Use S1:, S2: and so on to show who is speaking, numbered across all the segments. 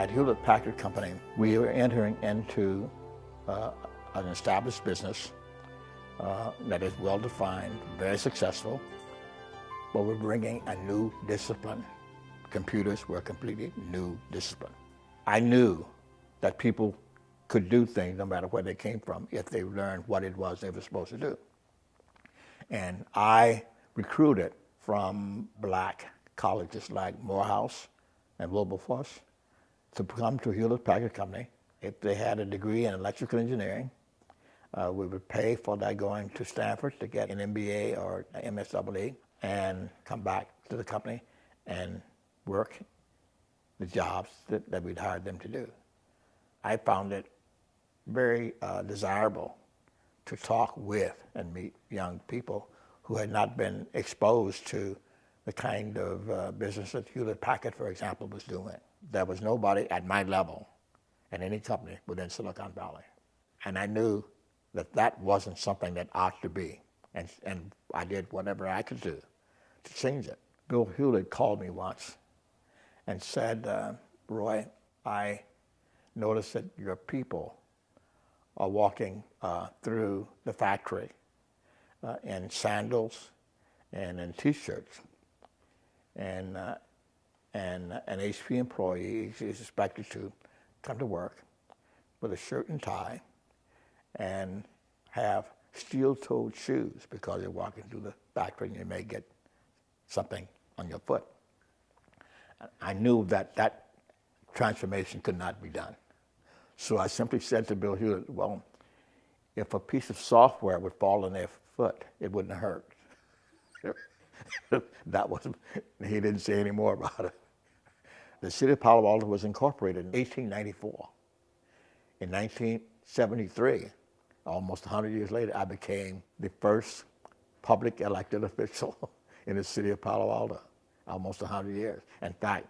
S1: At Hewlett-Packard Company, we were entering into an established business that is well-defined, very successful, but we're bringing a new discipline. Computers were a completely new discipline. I knew that people could do things no matter where they came from if they learned what it was they were supposed to do. And I recruited from black colleges like Morehouse and Wilberforce to come to Hewlett-Packard Company. If they had a degree in electrical engineering, we would pay for that going to Stanford to get an MBA or an MSEE and come back to the company and work the jobs that we'd hired them to do. I found it very desirable to talk with and meet young people who had not been exposed to the kind of business that Hewlett-Packard, for example, was doing. There was nobody at my level in any company within Silicon Valley. And I knew that that wasn't something that ought to be. And I did whatever I could do to change it. Bill Hewlett called me once and said, Roy, I noticed that your people are walking through the factory in sandals and in T-shirts. And an HP employee is expected to come to work with a shirt and tie and have steel-toed shoes because you're walking through the factory and you may get something on your foot. I knew that that transformation could not be done. So I simply said to Bill Hewlett, well, if a piece of software would fall on their foot, it wouldn't hurt. That was, he didn't say any more about it. The city of Palo Alto was incorporated in 1894. In 1973, almost 100 years later, I became the first public elected official in the city of Palo Alto, almost 100 years. In fact,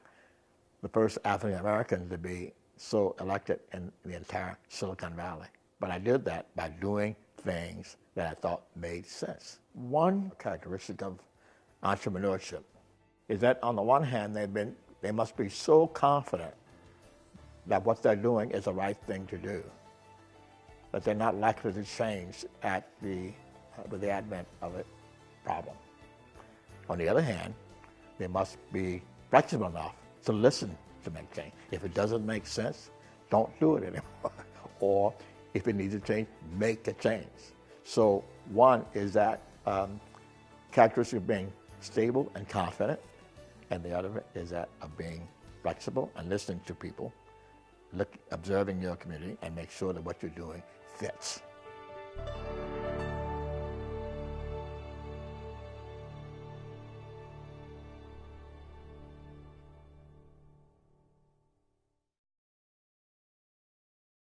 S1: the first African American to be so elected in the entire Silicon Valley. But I did that by doing things that I thought made sense. One characteristic of entrepreneurship is that on the one hand, they must be so confident that what they're doing is the right thing to do, that they're not likely to change with the advent of a problem. On the other hand, they must be flexible enough to listen to make change. If it doesn't make sense, don't do it anymore. Or if it needs to change, make a change. So one is that characteristic of being stable and confident, and the other is that of being flexible and listening to people, observing your community, and make sure that what you're doing fits.